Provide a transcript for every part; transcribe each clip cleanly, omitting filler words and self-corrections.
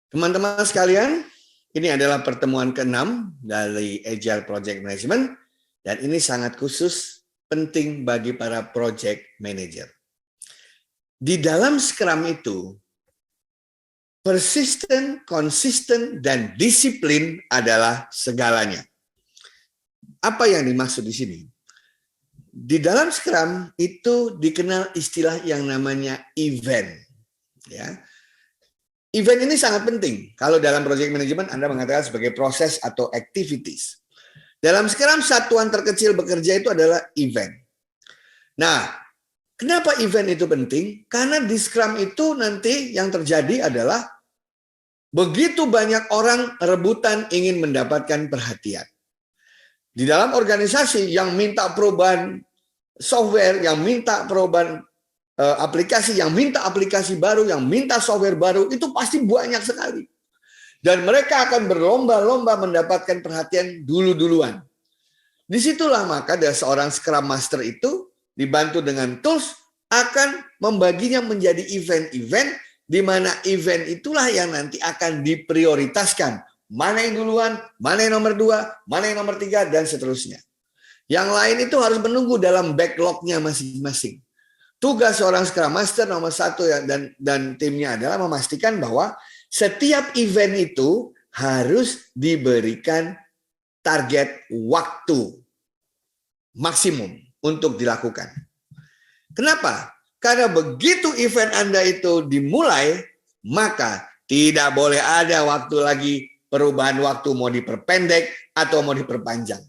Teman-teman sekalian, ini adalah pertemuan ke-6 dari Agile Project Management, dan ini sangat khusus penting bagi para project manager. Di dalam Scrum itu, persisten, konsisten, dan disiplin adalah segalanya. Apa yang dimaksud di sini? Di dalam Scrum itu dikenal istilah yang namanya event. Ya. Event ini sangat penting. Kalau dalam project management Anda mengatakan sebagai proses atau activities. Dalam Scrum satuan terkecil bekerja itu adalah event. Nah, kenapa event itu penting? Karena di Scrum itu nanti yang terjadi adalah begitu banyak orang rebutan ingin mendapatkan perhatian. Di dalam organisasi yang minta perubahan software, yang minta perubahan aplikasi, yang minta aplikasi baru, yang minta software baru, itu pasti banyak sekali. Dan mereka akan berlomba-lomba mendapatkan perhatian dulu-duluan. Disitulah maka dari seorang Scrum Master itu dibantu dengan tools akan membaginya menjadi event-event, di mana event itulah yang nanti akan diprioritaskan. Mana yang duluan, mana yang nomor 2, mana yang nomor 3, dan seterusnya. Yang lain itu harus menunggu dalam backlog-nya masing-masing. Tugas seorang Scrum Master nomor 1 dan timnya adalah memastikan bahwa setiap event itu harus diberikan target waktu maksimum untuk dilakukan. Kenapa? Karena begitu event Anda itu dimulai, maka tidak boleh ada waktu lagi perubahan waktu mau diperpendek atau mau diperpanjang.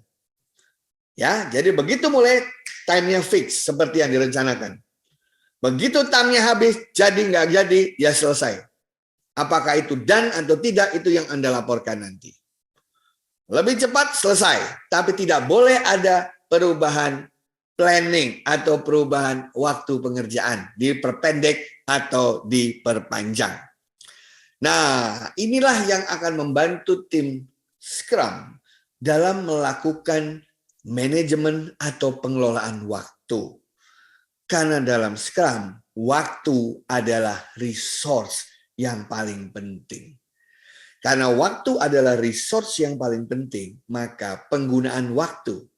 Ya, jadi begitu mulai time-nya fix seperti yang direncanakan. Begitu time-nya habis, jadi nggak jadi, ya selesai. Apakah itu done atau tidak, itu yang Anda laporkan nanti. Lebih cepat selesai, tapi tidak boleh ada perubahan planning atau perubahan waktu pengerjaan, diperpendek atau diperpanjang. Nah, inilah yang akan membantu tim Scrum dalam melakukan manajemen atau pengelolaan waktu. Karena dalam Scrum, waktu adalah resource yang paling penting. Karena waktu adalah resource yang paling penting, maka penggunaan waktu,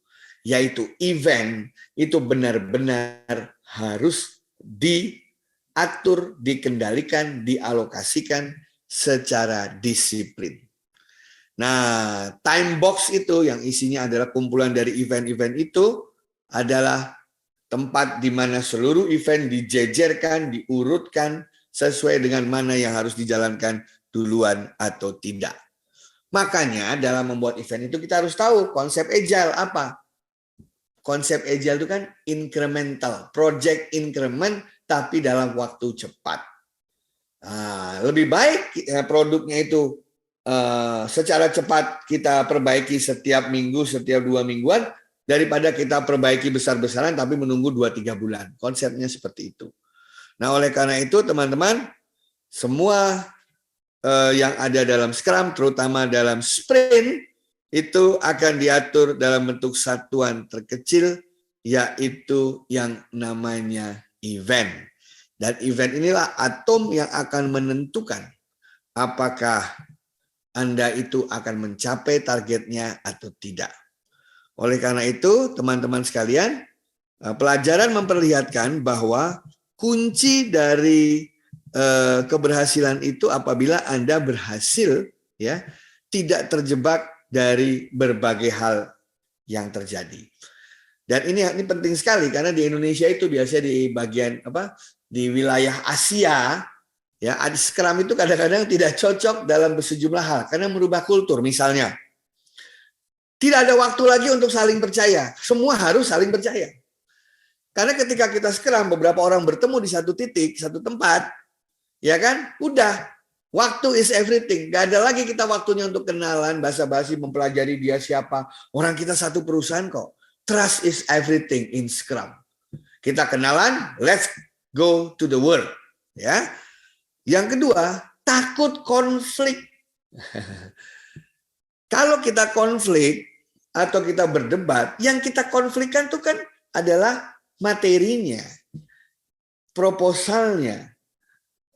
yaitu event, itu benar-benar harus diatur, dikendalikan, dialokasikan secara disiplin. Nah, time box itu yang isinya adalah kumpulan dari event-event itu adalah tempat di mana seluruh event dijejerkan, diurutkan sesuai dengan mana yang harus dijalankan duluan atau tidak. Makanya dalam membuat event itu kita harus tahu konsep agile apa. Konsep agile itu kan incremental, project increment, tapi dalam waktu cepat. Nah, lebih baik produknya itu secara cepat kita perbaiki setiap minggu, setiap 2 mingguan, daripada kita perbaiki besar-besaran tapi menunggu 2-3 bulan. Konsepnya seperti itu. Nah, oleh karena itu teman-teman, semua yang ada dalam Scrum, terutama dalam sprint, itu akan diatur dalam bentuk satuan terkecil, yaitu yang namanya event. Dan event inilah atom yang akan menentukan apakah Anda itu akan mencapai targetnya atau tidak. Oleh karena itu, teman-teman sekalian, pelajaran memperlihatkan bahwa kunci dari keberhasilan itu apabila Anda berhasil, ya, tidak terjebak dari berbagai hal yang terjadi. Dan ini penting sekali karena di Indonesia itu biasanya di bagian di wilayah Asia, ya, Scrum itu kadang-kadang tidak cocok dalam sejumlah hal karena merubah kultur. Misalnya, tidak ada waktu lagi untuk saling percaya. Semua harus saling percaya. Karena ketika kita Scrum, beberapa orang bertemu di satu titik, satu tempat, ya kan? Udah, waktu is everything. Gak ada lagi kita waktunya untuk kenalan, basa-basi, mempelajari dia siapa. Orang kita satu perusahaan kok. Trust is everything in Scrum. Kita kenalan, let's go to the world. Ya. Yang kedua, takut konflik. Kalau kita konflik atau kita berdebat, yang kita konflikkan itu kan adalah materinya, proposalnya,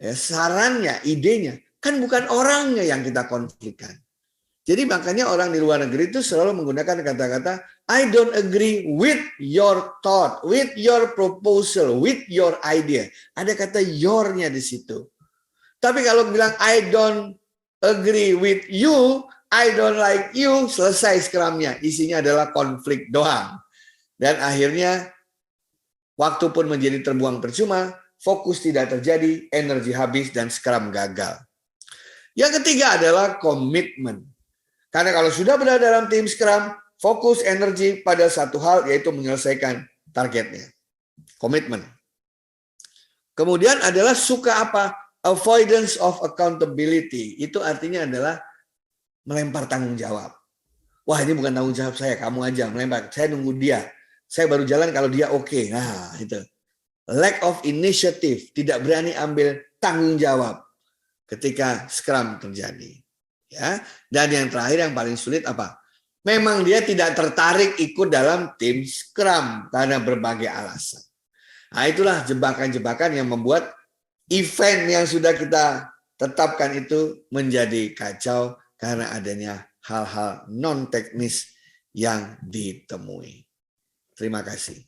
sarannya, idenya. Kan bukan orangnya yang kita konflikkan. Jadi makanya orang di luar negeri itu selalu menggunakan kata-kata I don't agree with your thought, with your proposal, with your idea. Ada kata your-nya di situ. Tapi kalau bilang I don't agree with you, I don't like you, selesai Scrum-nya. Isinya adalah konflik doang. Dan akhirnya waktu pun menjadi terbuang percuma, fokus tidak terjadi, energi habis, dan Scrum gagal. Yang ketiga adalah komitmen. Karena kalau sudah berada dalam tim Scrum, fokus energi pada satu hal, yaitu menyelesaikan targetnya. Komitmen. Kemudian adalah suka apa? Avoidance of accountability. Itu artinya adalah melempar tanggung jawab. Wah, ini bukan tanggung jawab saya, kamu aja melempar. Saya nunggu dia. Saya baru jalan kalau dia oke. Nah, itu. Lack of initiative, tidak berani ambil tanggung jawab ketika Scrum terjadi. Ya, dan yang terakhir yang paling sulit apa? Memang dia tidak tertarik ikut dalam tim Scrum karena berbagai alasan. Nah, itulah jebakan-jebakan yang membuat event yang sudah kita tetapkan itu menjadi kacau karena adanya hal-hal non teknis yang ditemui. Terima kasih.